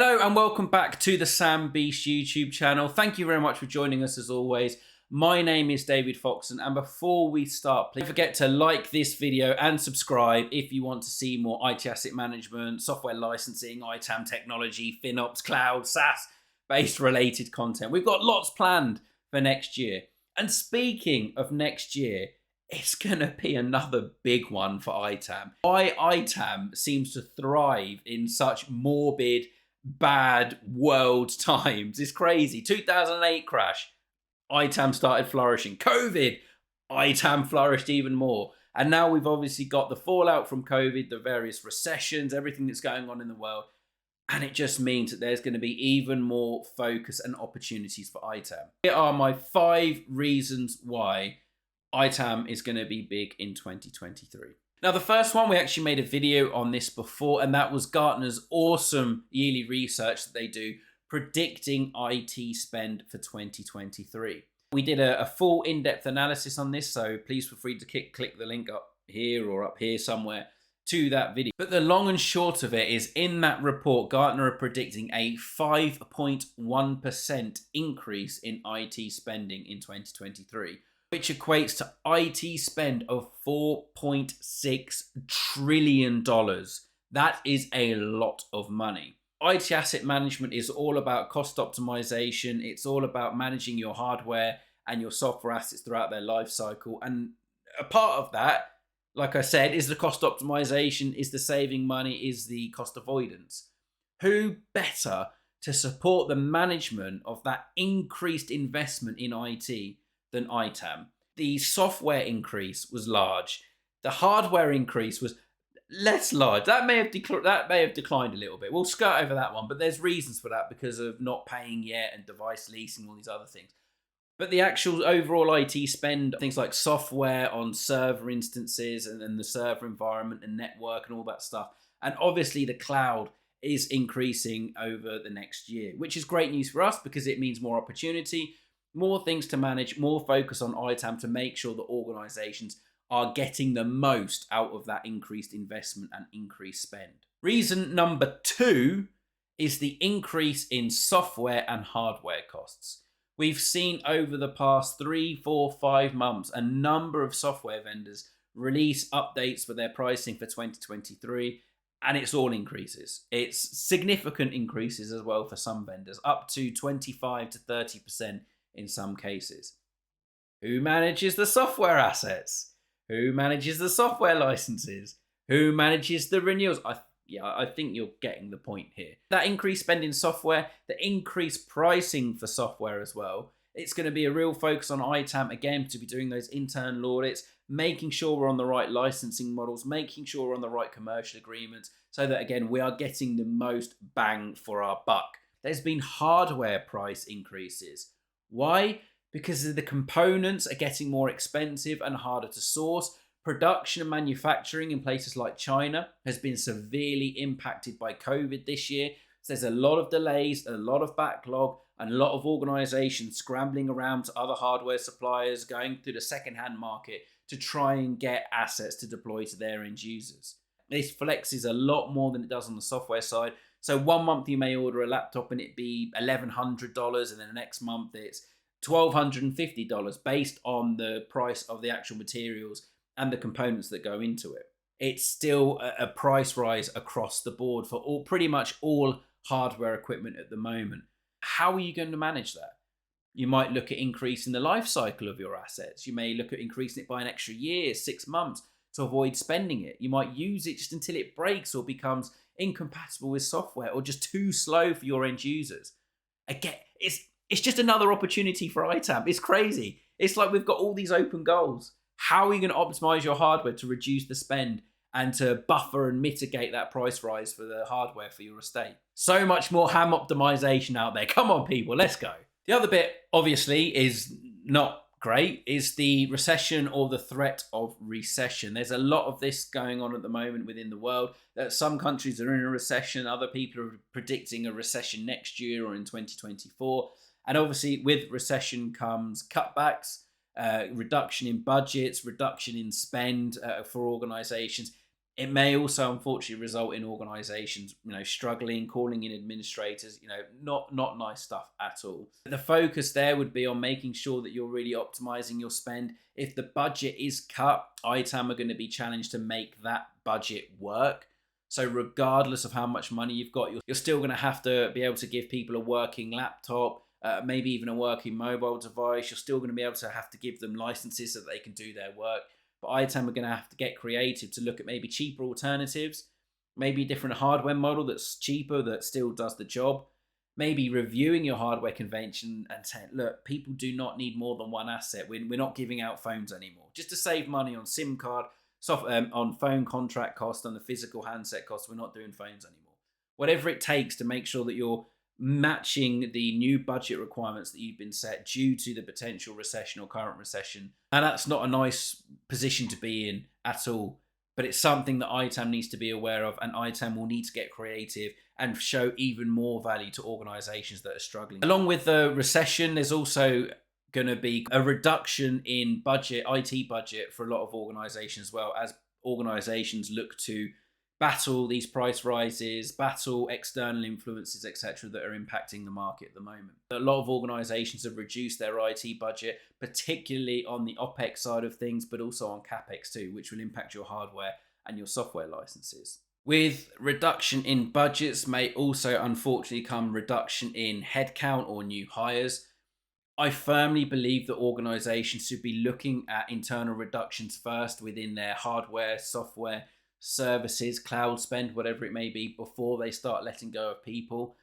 Hello and welcome back to the Sam Beast YouTube channel. Thank you very much for joining us as always. My name is David Foxen, and before we start, please don't forget to like this video and subscribe if you want to see more IT asset management, software licensing, ITAM technology, FinOps, cloud, SaaS based related content. We've got lots planned for next year. And speaking of next year, it's going to be another big one for ITAM. Why ITAM seems to thrive in such morbid, bad world times is crazy. 2008 crash, ITAM started flourishing. COVID, ITAM flourished even more. And now we've obviously got the fallout from COVID, the various recessions, everything that's going on in the world. And it just means that there's going to be even more focus and opportunities for ITAM. Here are my 5 reasons why ITAM is going to be big in 2023. Now, the first one, we actually made a video on this before, and that was Gartner's awesome yearly research that they do predicting IT spend for 2023. We did a full in-depth analysis on this, so please feel free to click the link up here or up here somewhere to that video. But the long and short of it is, in that report, Gartner are predicting a 5.1% increase in IT spending in 2023. Which equates to IT spend of $4.6 trillion. That is a lot of money. IT asset management is all about cost optimization. It's all about managing your hardware and your software assets throughout their life cycle. And a part of that, like I said, is the cost optimization, is the saving money, is the cost avoidance. Who better to support the management of that increased investment in IT than ITAM? The software increase was large. The hardware increase was less large. That may have declined a little bit. We'll skirt over that one, but there's reasons for that because of not paying yet and device leasing, all these other things. But the actual overall IT spend, things like software on server instances and the server environment and network and all that stuff, and obviously the cloud is increasing over the next year, which is great news for us because it means more opportunity, more things to manage, more focus on ITAM to make sure that organizations are getting the most out of that increased investment and increased spend. Reason number 2 is the increase in software and hardware costs. We've seen over the past 3, 4, 5 months a number of software vendors release updates for their pricing for 2023, and it's all increases. It's significant increases as well for some vendors, up to 25 to 30% in some cases. Who manages the software assets? Who manages the software licenses? Who manages the renewals? I think you're getting the point here. That increased spend in software, the increased pricing for software as well. It's going to be a real focus on ITAM, again, to be doing those internal audits, making sure we're on the right licensing models, making sure we're on the right commercial agreements, so that, again, we are getting the most bang for our buck. There's been hardware price increases. Why? Because the components are getting more expensive and harder to source. Production and manufacturing in places like China has been severely impacted by COVID this year. So there's a lot of delays, a lot of backlog, and a lot of organizations scrambling around to other hardware suppliers, going through the second-hand market to try and get assets to deploy to their end users. This flexes a lot more than it does on the software side. So one month you may order a laptop and it be $1,100, and then the next month it's $1,250 based on the price of the actual materials and the components that go into it. It's still a price rise across the board for pretty much all hardware equipment at the moment. How are you going to manage that? You might look at increasing the life cycle of your assets. You may look at increasing it by an extra year, 6 months, to avoid spending it. You might use it just until it breaks or becomes incompatible with software or just too slow for your end users. Again, it's just another opportunity for ITAM. It's crazy. It's like we've got all these open goals. How are you going to optimize your hardware to reduce the spend and to buffer and mitigate that price rise for the hardware for your estate? So much more ham optimization out there. Come on, people, let's go. The other bit, obviously, is not great, is the recession or the threat of recession. There's a lot of this going on at the moment within the world. Some countries are in a recession. Other people are predicting a recession next year or in 2024. And obviously, with recession comes cutbacks, reduction in budgets, reduction in spend for organizations. It may also unfortunately result in organizations, struggling, calling in administrators, not nice stuff at all. The focus there would be on making sure that you're really optimizing your spend. If the budget is cut, ITAM are going to be challenged to make that budget work. So regardless of how much money you've got, you're still going to have to be able to give people a working laptop, maybe even a working mobile device. You're still going to be able to have to give them licenses so that they can do their work. But ITAM are going to have to get creative to look at maybe cheaper alternatives, maybe a different hardware model that's cheaper, that still does the job. Maybe reviewing your hardware convention and saying, look, people do not need more than one asset. We're not giving out phones anymore. Just to save money on SIM card, on phone contract cost, on the physical handset cost, we're not doing phones anymore. Whatever it takes to make sure that you're matching the new budget requirements that you've been set due to the potential recession or current recession. And that's not a nice position to be in at all. But it's something that ITAM needs to be aware of, and ITAM will need to get creative and show even more value to organizations that are struggling. Along with the recession, there's also going to be a reduction in budget, IT budget, for a lot of organizations as well, as organizations look to battle these price rises, battle external influences, etc., that are impacting the market at the moment. A lot of organizations have reduced their IT budget, particularly on the OPEX side of things, but also on CAPEX too, which will impact your hardware and your software licenses. With reduction in budgets may also unfortunately come reduction in headcount or new hires. I firmly believe that organizations should be looking at internal reductions first within their hardware, software, services, cloud spend, whatever it may be, before they start letting go of people.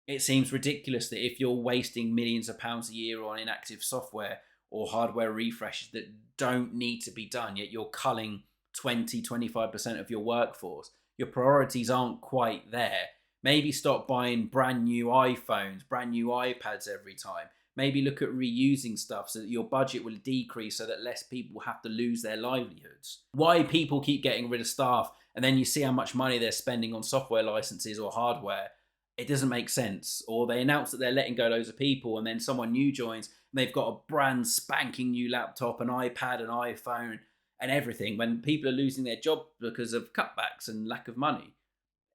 It seems ridiculous that if you're wasting millions of pounds a year on inactive software or hardware refreshes that don't need to be done, yet you're culling 20-25% of your workforce. Your priorities aren't quite there. Maybe stop buying brand new iPhones, brand new iPads every time. Maybe look at reusing stuff so that your budget will decrease so that less people have to lose their livelihoods. Why people keep getting rid of staff and then you see how much money they're spending on software licenses or hardware, it doesn't make sense. Or they announce that they're letting go loads of people and then someone new joins and they've got a brand spanking new laptop, an iPad, an iPhone and everything when people are losing their job because of cutbacks and lack of money.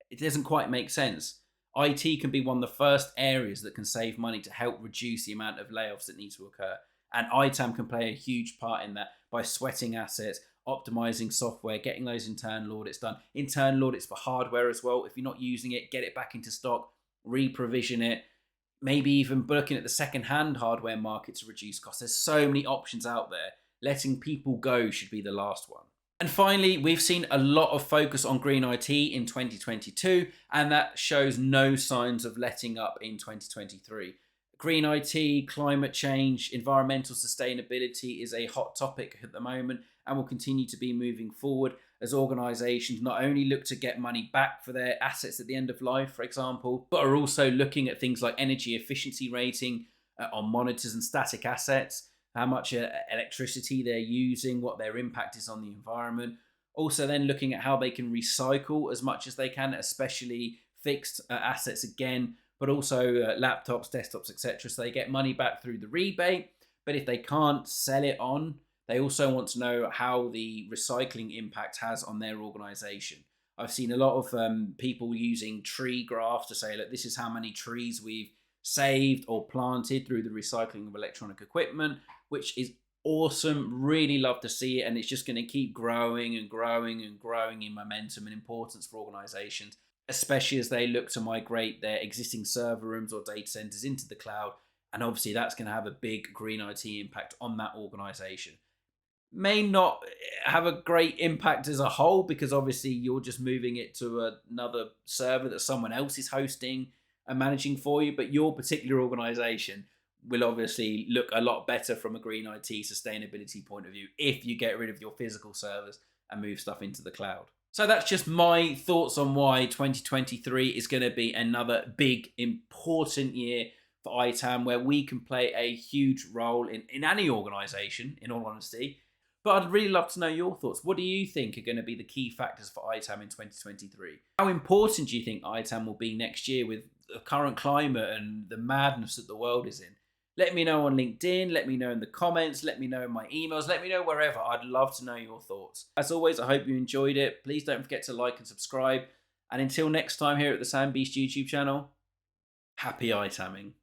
It doesn't quite make sense. IT can be one of the first areas that can save money to help reduce the amount of layoffs that need to occur. And ITAM can play a huge part in that by sweating assets, optimizing software, getting those internal audits done. Internal audits for hardware as well. If you're not using it, get it back into stock, re-provision it. Maybe even looking at the second-hand hardware market to reduce costs. There's so many options out there. Letting people go should be the last one. And finally, we've seen a lot of focus on green IT in 2022, and that shows no signs of letting up in 2023. Green IT, climate change, environmental sustainability is a hot topic at the moment and will continue to be moving forward as organisations not only look to get money back for their assets at the end of life, for example, but are also looking at things like energy efficiency rating on monitors and static assets, how much electricity they're using, what their impact is on the environment. Also then looking at how they can recycle as much as they can, especially fixed assets again, but also laptops, desktops, etc. So they get money back through the rebate. But if they can't sell it on, they also want to know how the recycling impact has on their organization. I've seen a lot of people using tree graphs to say, look, this is how many trees we've saved or planted through the recycling of electronic equipment, which is awesome. Really love to see it, and it's just going to keep growing and growing and growing in momentum and importance for organizations, especially as they look to migrate their existing server rooms or data centers into the cloud. And obviously that's going to have a big green IT impact on that organization. May not have a great impact as a whole because obviously you're just moving it to another server that someone else is hosting and managing for you, but your particular organization will obviously look a lot better from a green IT sustainability point of view if you get rid of your physical servers and move stuff into the cloud. So that's just my thoughts on why 2023 is going to be another big, important year for ITAM, where we can play a huge role in any organization, in all honesty. But I'd really love to know your thoughts. What do you think are going to be the key factors for ITAM in 2023? How important do you think ITAM will be next year with the current climate and the madness that the world is in? Let me know on LinkedIn, let me know in the comments, let me know in my emails, let me know wherever. I'd love to know your thoughts. As always, I hope you enjoyed it. Please don't forget to like and subscribe. And until next time here at the Sand Beast YouTube channel, happy ITAMing.